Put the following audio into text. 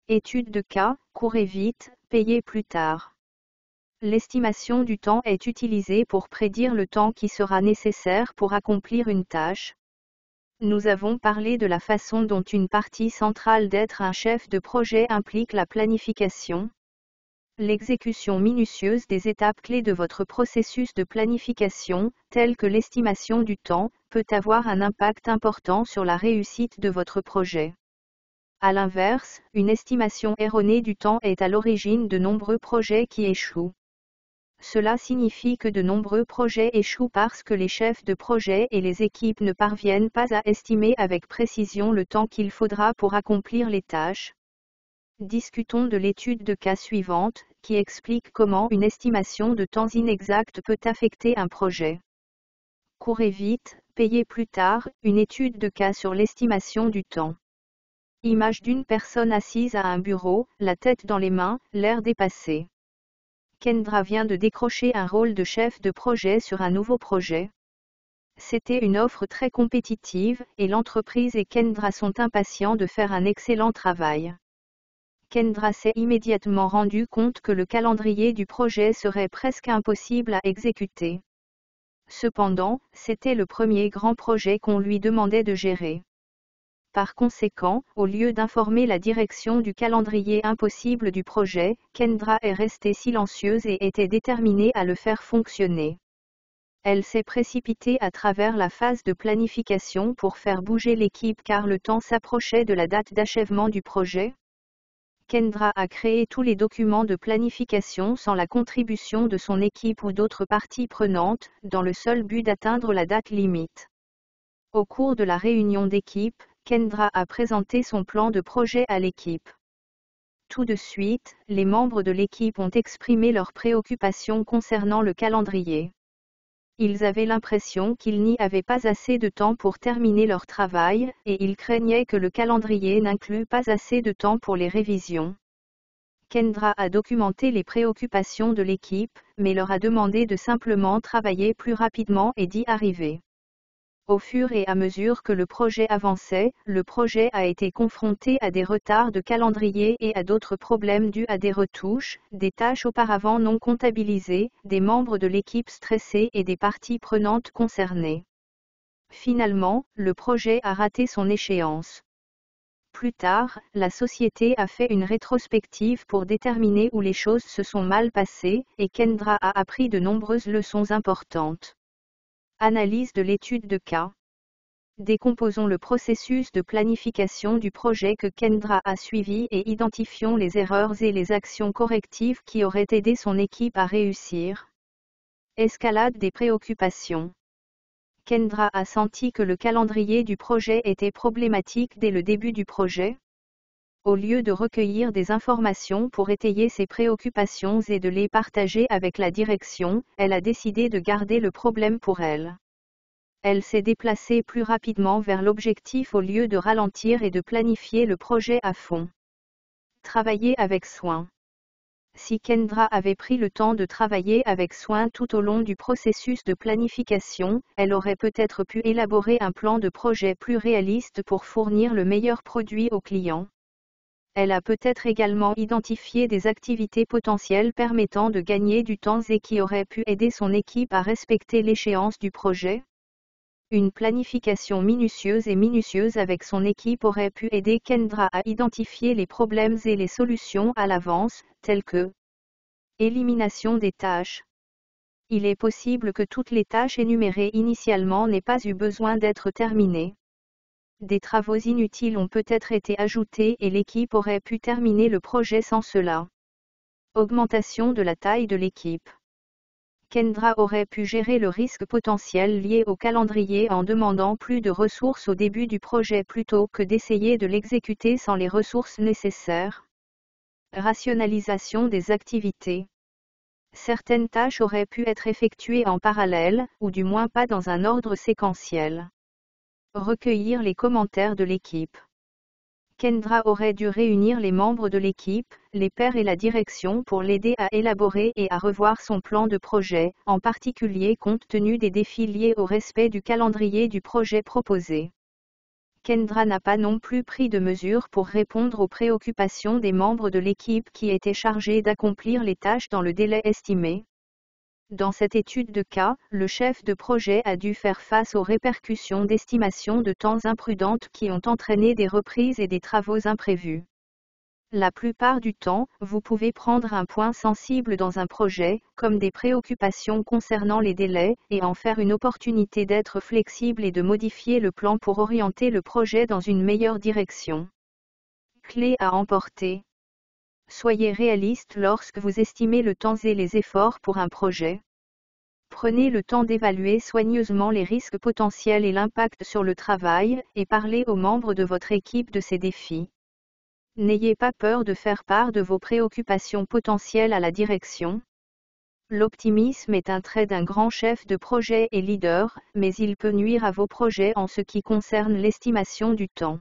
Étude de cas, courez vite, payez plus tard. L'estimation du temps est utilisée pour prédire le temps qui sera nécessaire pour accomplir une tâche. Nous avons parlé de la façon dont une partie centrale d'être un chef de projet implique la planification. L'exécution minutieuse des étapes clés de votre processus de planification, telles que l'estimation du temps, peut avoir un impact important sur la réussite de votre projet. À l'inverse, une estimation erronée du temps est à l'origine de nombreux projets qui échouent. Cela signifie que de nombreux projets échouent parce que les chefs de projet et les équipes ne parviennent pas à estimer avec précision le temps qu'il faudra pour accomplir les tâches. Discutons de l'étude de cas suivante, qui explique comment une estimation de temps inexact peut affecter un projet. Courez vite, payez plus tard, une étude de cas sur l'estimation du temps. Image d'une personne assise à un bureau, la tête dans les mains, l'air dépassé. Kendra vient de décrocher un rôle de chef de projet sur un nouveau projet. C'était une offre très compétitive, et l'entreprise et Kendra sont impatients de faire un excellent travail. Kendra s'est immédiatement rendu compte que le calendrier du projet serait presque impossible à exécuter. Cependant, c'était le premier grand projet qu'on lui demandait de gérer. Par conséquent, au lieu d'informer la direction du calendrier impossible du projet, Kendra est restée silencieuse et était déterminée à le faire fonctionner. Elle s'est précipitée à travers la phase de planification pour faire bouger l'équipe car le temps s'approchait de la date d'achèvement du projet. Kendra a créé tous les documents de planification sans la contribution de son équipe ou d'autres parties prenantes, dans le seul but d'atteindre la date limite. Au cours de la réunion d'équipe, Kendra a présenté son plan de projet à l'équipe. Tout de suite, les membres de l'équipe ont exprimé leurs préoccupations concernant le calendrier. Ils avaient l'impression qu'ils n'y avaient pas assez de temps pour terminer leur travail, et ils craignaient que le calendrier n'inclue pas assez de temps pour les révisions. Kendra a documenté les préoccupations de l'équipe, mais leur a demandé de simplement travailler plus rapidement et d'y arriver. Au fur et à mesure que le projet avançait, le projet a été confronté à des retards de calendrier et à d'autres problèmes dus à des retouches, des tâches auparavant non comptabilisées, des membres de l'équipe stressés et des parties prenantes concernées. Finalement, le projet a raté son échéance. Plus tard, la société a fait une rétrospective pour déterminer où les choses se sont mal passées, et Kendra a appris de nombreuses leçons importantes. Analyse de l'étude de cas. Décomposons le processus de planification du projet que Kendra a suivi et identifions les erreurs et les actions correctives qui auraient aidé son équipe à réussir. Escalade des préoccupations. Kendra a senti que le calendrier du projet était problématique dès le début du projet. Au lieu de recueillir des informations pour étayer ses préoccupations et de les partager avec la direction, elle a décidé de garder le problème pour elle. Elle s'est déplacée plus rapidement vers l'objectif au lieu de ralentir et de planifier le projet à fond. Travailler avec soin. Si Kendra avait pris le temps de travailler avec soin tout au long du processus de planification, elle aurait peut-être pu élaborer un plan de projet plus réaliste pour fournir le meilleur produit au client. Elle a peut-être également identifié des activités potentielles permettant de gagner du temps et qui auraient pu aider son équipe à respecter l'échéance du projet. Une planification minutieuse avec son équipe aurait pu aider Kendra à identifier les problèmes et les solutions à l'avance, telles que élimination des tâches. Il est possible que toutes les tâches énumérées initialement n'aient pas eu besoin d'être terminées. Des travaux inutiles ont peut-être été ajoutés et l'équipe aurait pu terminer le projet sans cela. Augmentation de la taille de l'équipe. Kendra aurait pu gérer le risque potentiel lié au calendrier en demandant plus de ressources au début du projet plutôt que d'essayer de l'exécuter sans les ressources nécessaires. Rationalisation des activités. Certaines tâches auraient pu être effectuées en parallèle, ou du moins pas dans un ordre séquentiel. Recueillir les commentaires de l'équipe. Kendra aurait dû réunir les membres de l'équipe, les pairs et la direction pour l'aider à élaborer et à revoir son plan de projet, en particulier compte tenu des défis liés au respect du calendrier du projet proposé. Kendra n'a pas non plus pris de mesures pour répondre aux préoccupations des membres de l'équipe qui étaient chargés d'accomplir les tâches dans le délai estimé. Dans cette étude de cas, le chef de projet a dû faire face aux répercussions d'estimation de temps imprudentes qui ont entraîné des reprises et des travaux imprévus. La plupart du temps, vous pouvez prendre un point sensible dans un projet, comme des préoccupations concernant les délais, et en faire une opportunité d'être flexible et de modifier le plan pour orienter le projet dans une meilleure direction. Clé à emporter. Soyez réaliste lorsque vous estimez le temps et les efforts pour un projet. Prenez le temps d'évaluer soigneusement les risques potentiels et l'impact sur le travail, et parlez aux membres de votre équipe de ces défis. N'ayez pas peur de faire part de vos préoccupations potentielles à la direction. L'optimisme est un trait d'un grand chef de projet et leader, mais il peut nuire à vos projets en ce qui concerne l'estimation du temps.